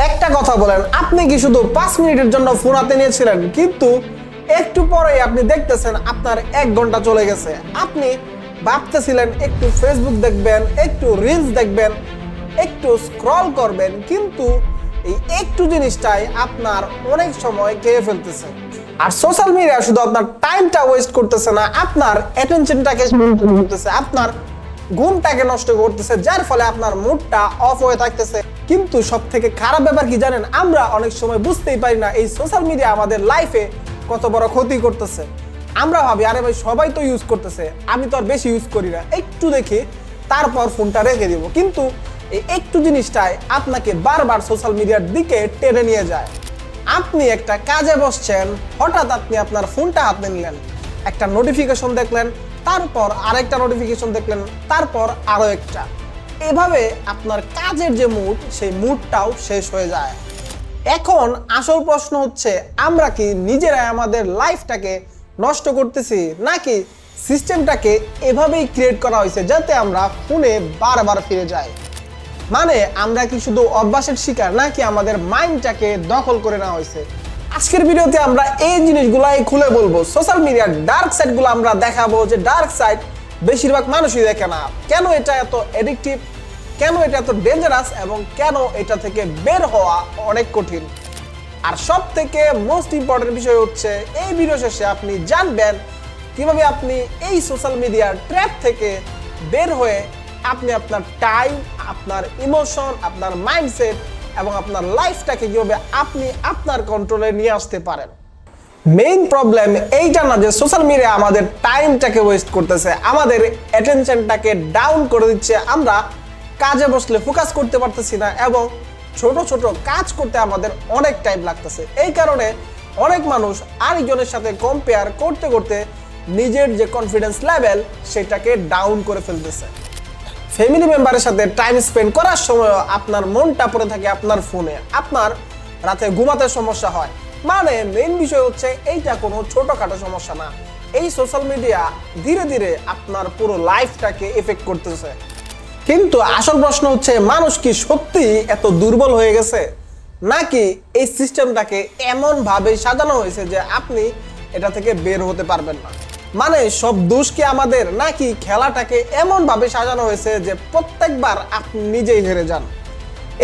একটা কথা বলেন, আপনি কি শুধু 5 মিনিটের জন্য ফোন হাতে নিয়েছিলেন, কিন্তু একটু পরেই আপনি দেখতেছেন আপনার 1 ঘন্টা চলে গেছে। আপনি ভাবতেছিলেন একটু ফেসবুক দেখবেন, একটু রিলস দেখবেন, একটু স্ক্রল করবেন, কিন্তু এই একটু জিনিসটাই আপনার অনেক সময় খেয়ে ফেলতেছে। আর সোশ্যাল মিডিয়া শুধু আপনার টাইমটা ওয়েস্ট করতেছে না, আপনার অ্যাটেনশনটাকে করতেছে, আপনার ঘুমটাকে নষ্ট করতেছে, যার ফলে আপনার মুডটা অফ হয়ে থাকতেছে। কিন্তু সব থেকে খারাপ ব্যাপার কি জানেন, আমরা অনেক সময় বুঝতেই পারি না এই সোশ্যাল মিডিয়া আমাদের লাইফে কত বড় ক্ষতি করতেছে। আমরা ভাবি আরে ভাই সবাই তো ইউজ করতেছে, আমি তো আর বেশি ইউজ করি না, একটু দেখি তারপর ফোনটা রেখে দিব। কিন্তু এই একটু জিনিসটাই আপনাকে বারবার সোশ্যাল মিডিয়ার দিকে টেনে নিয়ে যায়। আপনি একটা কাজে বসছেন, হঠাৎ আপনি আপনার ফোনটা হাতে নিলেন, একটা নোটিফিকেশন দেখলেন, তারপর আরেকটা নোটিফিকেশন দেখলেন, তারপর আরো একটা। এভাবে আপনার কাজের যে মুড, সেই মুডটাও শেষ হয়ে যায়। এখন আসল প্রশ্ন হচ্ছে, আমরা কি নিজেরাই আমাদের লাইফটাকে নষ্ট করতেছি, নাকি সিস্টেমটাকে এভাবেই ক্রিয়েট করা হয়েছে যাতে আমরা ফোনে বারবার ফিরে যাই? মানে আমরা কি শুধু অভ্যাসের শিকার, নাকি আমাদের মাইন্ডটাকে দখল করে নেওয়া হয়েছে? আজকের ভিডিওতে আমরা এই জিনিসগুলাই খুলে বলবো। সোশ্যাল মিডিয়ার ডার্ক সাইডগুলো আমরা দেখাবো, যে ডার্ক সাইড বেশিরভাগ মানুষই দেখে না। কেন এটা এত অ্যাডিকটিভ, কেন এটা এত ডেঞ্জারাস, এবং কেন এটা থেকে বের হওয়া অনেক কঠিন। আর সব থেকে মোস্ট ইম্পর্টেন্ট বিষয় হচ্ছে, এই ভিডিও শেষে আপনি জানবেন কিভাবে আপনি এই সোশ্যাল মিডিয়ার ট্র্যাপ থেকে বের হয়ে আপনি আপনার টাইম, আপনার ইমোশন, আপনার মাইন্ডসেট এবং আপনার লাইফটাকে কিভাবে আপনি আপনার কন্ট্রোলে নিয়ে আসতে পারেন। মেইন প্রবলেম এইটা না যে সোশ্যাল মিডিয়া আমাদের টাইমটাকে ওয়েস্ট করতেছে, আমাদের অ্যাটেনশনটাকে ডাউন করে দিচ্ছে। আমরা কাজে বসলে ফোকাস করতে পারতেছি না, এবং ছোট ছোট কাজ করতে আমাদের অনেক টাইম লাগতেছে। এই কারণে অনেক মানুষ আরেকজনের সাথে কম্পেয়ার করতে করতে নিজের যে কনফিডেন্স লেভেল সেটাকে ডাউন করে ফেলতেছে। ফ্যামিলি মেম্বারের সাথে টাইম স্পেন্ড করার সময় আপনার মনটা পড়ে থাকে আপনার ফোনে, আপনার রাতে ঘুমাতে সমস্যা হয়। মানে মেইন বিষয় হচ্ছে, এইটা কোনো ছোটখাটো সমস্যা না, এই সোশ্যাল মিডিয়া ধীরে ধীরে আপনার পুরো লাইফটাকে এফেক্ট করতেছে। কিন্তু আসল প্রশ্ন হচ্ছে, মানুষ কি সত্যি এত দুর্বল হয়ে গেছে, নাকি এই সিস্টেমটাকে এমন ভাবে সাজানো হয়েছে যে আপনি এটা থেকে বের হতে পারবেন না? মানে সব দোষ কি আমাদের, নাকি খেলাটাকে এমন ভাবে সাজানো হয়েছে যে প্রত্যেকবার আপনি নিজেই হেরে যান?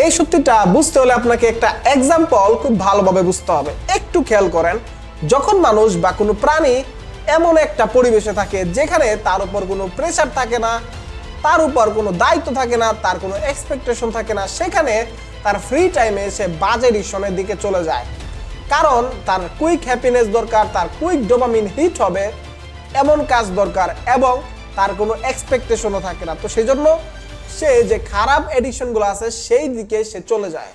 এই সত্যিটা বুঝতে হলে আপনাকে একটা এক্সাম্পল খুব ভালোভাবে বুঝতে হবে। একটু খেয়াল করেন, যখন মানুষ বা কোনো প্রাণী এমন একটা পরিবেশে থাকে যেখানে তার উপর কোনো প্রেশার থাকে না, তার উপর কোনো দায়িত্ব থাকে না, তার কোনো এক্সপেকটেশন থাকে না, সেখানে তার ফ্রি টাইমে সে বাজে ডিসিশনের দিকে চলে যায়। কারণ তার কুইক হ্যাপিনেস দরকার, তার কুইক ডোপামিন হিট হবে এমন কাজ দরকার, এবং তার কোনো এক্সপেকটেশনও থাকে না। তো সেই জন্য সে যে খারাপ এডিকশনগুলো আছে সেই দিকে সে চলে যায়।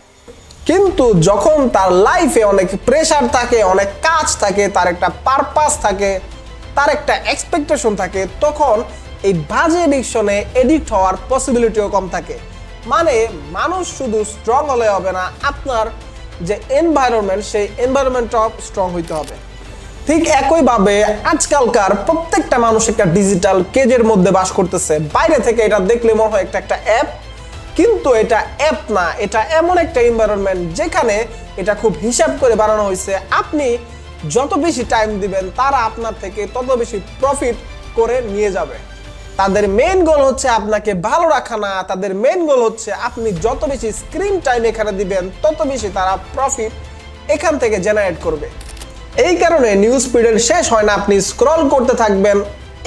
কিন্তু যখন তার লাইফে অনেক প্রেশার থাকে, অনেক কাজ থাকে, তার একটা পারপাস থাকে, তার একটা এক্সপেকটেশন থাকে, তখন এই বাজে এডিকশনে এডিক্ট হওয়ার পসিবিলিটিও কম থাকে। মানে মানুষ শুধু স্ট্রং হলে হবে না, আপনার যে এনভায়রনমেন্ট, সেই এনভায়রনমেন্টটাও স্ট্রং হইতে হবে। ঠিক একইভাবে আজকালকার প্রত্যেকটা মানুষ একটা ডিজিটাল কেজের মধ্যে বাস করতেছে। বাইরে থেকে এটা দেখলে মনে হয় একটা অ্যাপ, কিন্তু এটা অ্যাপ না, এটা এমন একটা এনভায়রনমেন্ট যেখানে এটা খুব হিসাব করে বানানো হয়েছে। আপনি যত বেশি টাইম দিবেন, তারা আপনার থেকে তত বেশি প্রফিট করে নিয়ে যাবে। তাদের মেইন গোল হচ্ছে আপনাকে ভালো রাখা না, তাদের মেইন গোল হচ্ছে আপনি যত বেশি স্ক্রিন টাইম এখানে দিবেন, তত বেশি তারা প্রফিট এখান থেকে জেনারেট করবে। এই কারণে নিউজ ফিডের শেষ হয় না, আপনি স্ক্রল করতে থাকবেন,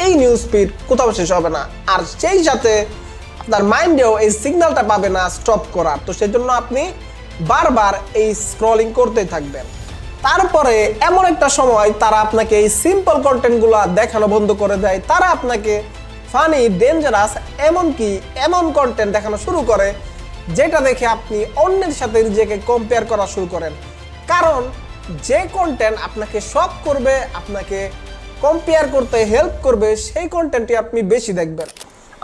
এই নিউজ ফিড কোথাও শেষ হবে না। আর সেই সাথে আপনার মাইন্ডেও এই সিগন্যালটা পাবে না স্টপ করার। তো সেই জন্য আপনি বারবার এই স্ক্রলিং করতেই থাকবেন। তারপরে এমন একটা সময় তারা আপনাকে এই সিম্পল কন্টেন্টগুলো দেখানো বন্ধ করে দেয়। তারা আপনাকে ফানি, ডেঞ্জারাস, এমনকি এমন কন্টেন্ট দেখানো শুরু করে যেটা দেখে আপনি অন্যের সাথে নিজেকে কম্পেয়ার করা শুরু করেন। কারণ যে কন্টেন্ট আপনাকে শক করবে, আপনাকে কম্পেয়ার করতে হেল্প করবে, সেই কন্টেন্টটি আপনি বেশি দেখবেন।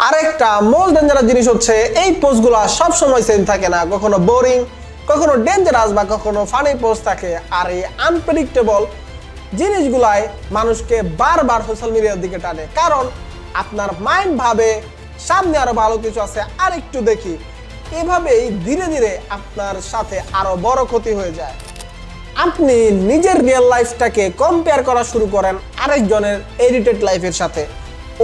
আরেকটা মোস্ট ডেঞ্জারাস জিনিস হচ্ছে, এই পোস্টগুলো সবসময় সেম থাকে না, কখনো বোরিং, কখনো ডেঞ্জারাস, বা কখনো ফানি পোস্ট থাকে। আর এই আনপ্রেডিক্টেবল জিনিসগুলাই মানুষকে বারবার সোশ্যাল মিডিয়ার দিকে টানে। কারণ আপনার মাইন্ড ভাবে সামনে আরো ভালো কিছু আছে, আর একটু দেখি, এভাবেই ধীরে ধীরে আপনার সাথে আরো বড় ক্ষতি হয়ে যায়। আপনি নিজের রিয়েল লাইফটাকে কম্পেয়ার করা শুরু করেন আরেকজনের এডিটেড লাইফের সাথে।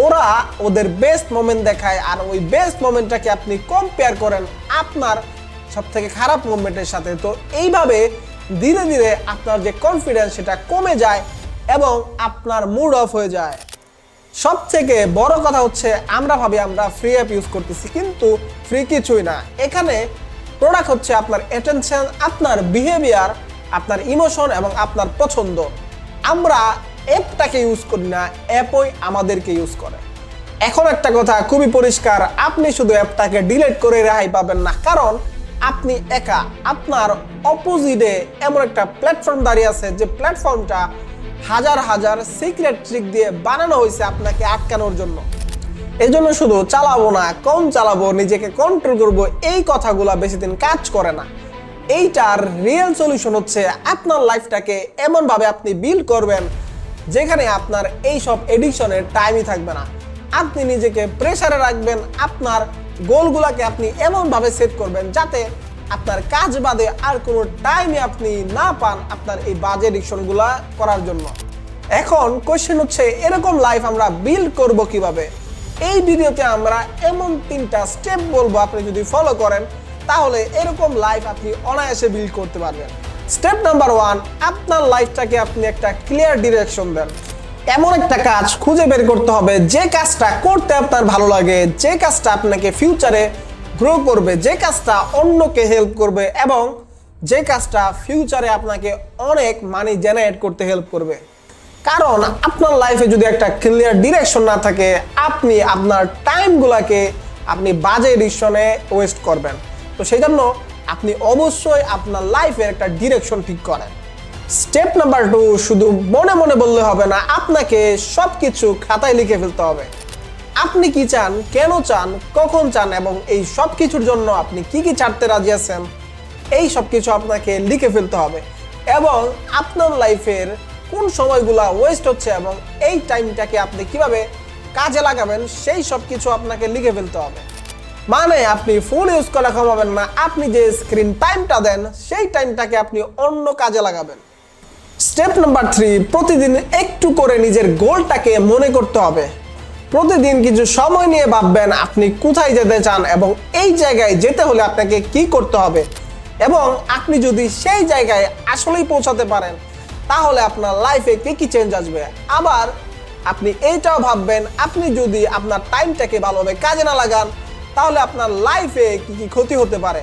ওরা ওদের বেস্ট মোমেন্ট দেখায় আর ওই বেস্ট মোমেন্টটাকে আপনি কম্পেয়ার করেন আপনার সবথেকে খারাপ মোমেন্টের সাথে। তো এইভাবে ধীরে ধীরে আপনার যে কনফিডেন্স সেটা কমে যায় এবং আপনার মুড অফ হয়ে যায়। সবথেকে বড় কথা হচ্ছে আমরা ভাবি আমরা ফ্রি অ্যাপ ইউজ করতেছি, কিন্তু ফ্রি কিছুই না। এখানে প্রোডাক্ট হচ্ছে আপনার অ্যাটেনশন, আপনার বিহেভিয়ার, আপনার ইমোশন এবং আপনার পছন্দ। আমরা অ্যাপটাকে ইউজ করি না, অ্যাপই আমাদেরকে ইউজ করে। এখন একটা কথা খুবই পরিষ্কার, আপনি শুধু অ্যাপটাকে ডিলিট করে রেহাই পাবেন না, কারণ আপনি একা। আপনার অপোজিটে এমন একটা প্ল্যাটফর্ম দাঁড়িয়ে আছে যে প্ল্যাটফর্মটা হাজার হাজার সিক্রেট ট্রিক দিয়ে বানানো হয়েছে আপনাকে আটকানোর জন্য। এই জন্য শুধু চালাবো না, কম চালাবো, নিজেকে কন্ট্রোল করবো, এই কথাগুলো বেশি দিন কাজ করে না। এইটার রিয়েল সলিউশন হচ্ছে আপনার লাইফটাকে এমনভাবে আপনি বিল্ড করবেন যেখানে আপনার এইসব এডিকশনের টাইমই থাকবে না। আপনি নিজেকে প্রেসারে রাখবেন, আপনার গোলগুলোকে আপনি এমনভাবে সেট করবেন যাতে আপনার কাজ বাদে আর কোনো টাইমই আপনি না পান আপনার এই বাজে এডিকশনগুলো করার জন্য। এখন কোয়েশ্চেন হচ্ছে এরকম লাইফ আমরা বিল্ড করব কিভাবে? এই ভিডিওতে আমরা এমন 3টা স্টেপ বলবো, আপনি যদি ফলো করেন তাহলে এরকম লাইফ আপনি অনায়াসে বিল্ড করতে পারবেন। স্টেপ নাম্বার 1, আপনার লাইফটাকে আপনি একটা ক্লিয়ার ডিরেকশন দেন। এমন একটা কাজ খুঁজে বের করতে হবে যে কাজটা করতে আপনার ভালো লাগে, যে কাজটা আপনাকে ফিউচারে গ্রো করবে, যে কাজটা অন্যকে হেল্প করবে এবং যে কাজটা ফিউচারে আপনাকে অনেক মানি জেনারেট করতে হেল্প করবে। কারণ আপনার লাইফে যদি একটা ক্লিয়ার ডিরেকশন না থাকে, আপনি আপনার টাইমগুলোকে আপনি বাজে ডিসিশনে ওয়েস্ট করবেন। তো সেই জন্য আপনি অবশ্যই আপনার লাইফের একটা ডিরেকশন ঠিক করেন। স্টেপ নাম্বার 2, শুধু মনে মনে বললে হবে না, আপনাকে সব কিছু খাতায় লিখে ফেলতে হবে। আপনি কি চান, কেন চান, কখন চান এবং এই সব কিছুর জন্য আপনি কি কি ছাড়তে রাজি আছেন, এই সব কিছু আপনাকে লিখে ফেলতে হবে। এবং আপনার লাইফের কোন সময়গুলো ওয়েস্ট হচ্ছে এবং এই টাইমটাকে আপনি কিভাবে কাজে লাগাবেন সেই সব কিছু আপনাকে লিখে ফেলতে হবে। মানে আপনি ফোন ইউজ করা কমাবেন না, আপনি যে স্ক্রিন টাইমটা দেন সেই টাইমটাকে আপনি অন্য কাজে লাগাবেন। স্টেপ নাম্বার 3, প্রতিদিন একটু করে নিজের গোলটাকে মনে করতে হবে। প্রতিদিন কিছু সময় নিয়ে ভাববেন আপনি কোথায় যেতে চান এবং এই জায়গায় যেতে হলে আপনাকে কি করতে হবে, এবং আপনি যদি সেই জায়গায় আসলেই পৌঁছাতে পারেন তাহলে আপনার লাইফে কি কি চেঞ্জ আসবে। আবার আপনি এইটাও ভাববেন আপনি যদি আপনার টাইমটাকে ভালোভাবে কাজে না লাগান তাহলে আপনার লাইফে কি কি ক্ষতি হতে পারে।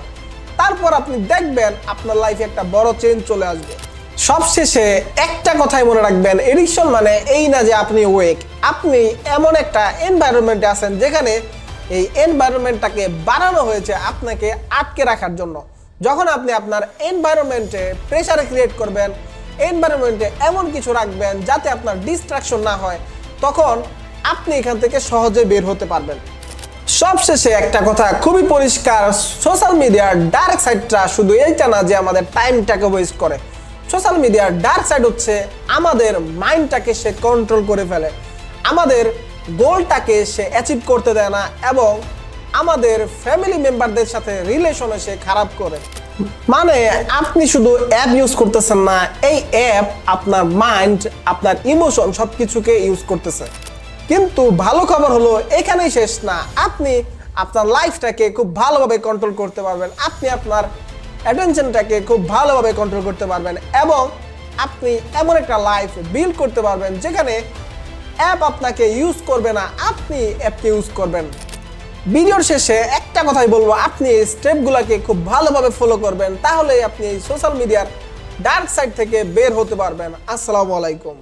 তারপর আপনি দেখবেন আপনার লাইফে একটা বড় চেঞ্জ চলে আসবে। সবশেষে একটা কথাই মনে রাখবেন, এডিকশন মানে এই না যে আপনি ওয়েক, আপনি এমন একটা এনভায়রনমেন্টে আছেন যেখানে এই এনভায়রনমেন্টটাকে বানানো হয়েছে আপনাকে আটকে রাখার জন্য। যখন আপনি আপনার এনভায়রনমেন্টে প্রেসার ক্রিয়েট করবেন, এনভায়রনমেন্টে এমন কিছু রাখবেন যাতে আপনার ডিস্ট্রাকশন না হয়, তখন আপনি এখান থেকে সহজে বের হতে পারবেন। সবশেষে একটা কথা খুবই পরিষ্কার, সোশ্যাল মিডিয়ার ডার্ক সাইডটা শুধু এইটা না যে আমাদের টাইমটাকে ওয়েস্ট করে। সোশ্যাল মিডিয়ার ডার্ক সাইড হচ্ছে আমাদের মাইন্ডটাকে সে কন্ট্রোল করে ফেলে, আমাদের গোলটাকে সে অ্যাচিভ করতে দেয় না এবং আমাদের ফ্যামিলি মেম্বারদের সাথে রিলেশনে সে খারাপ করে। মানে আপনি শুধু অ্যাপ ইউজ করতেছেন না, এই অ্যাপ আপনার মাইন্ড, আপনার ইমোশন সব কিছুকে ইউজ করতেছে। কিন্তু ভালো খবর হলো এখানেই শেষ না, আপনি আপনার লাইফটাকে খুব ভালোভাবে কন্ট্রোল করতে পারবেন, আপনি আপনার অ্যাটেনশনটাকে খুব ভালোভাবে কন্ট্রোল করতে পারবেন এবং আপনি এমন একটা লাইফ বিল্ড করতে পারবেন যেখানে অ্যাপ আপনাকে ইউজ করবে না, আপনি অ্যাপকে ইউজ করবেন। ভিডিওর শেষে একটা কথাই বলবো, আপনি এই স্টেপগুলোকে খুব ভালোভাবে ফলো করবেন, তাহলে আপনি এই সোশ্যাল মিডিয়ার ডার্ক সাইড থেকে বের হতে পারবেন। আসসালামু আলাইকুম।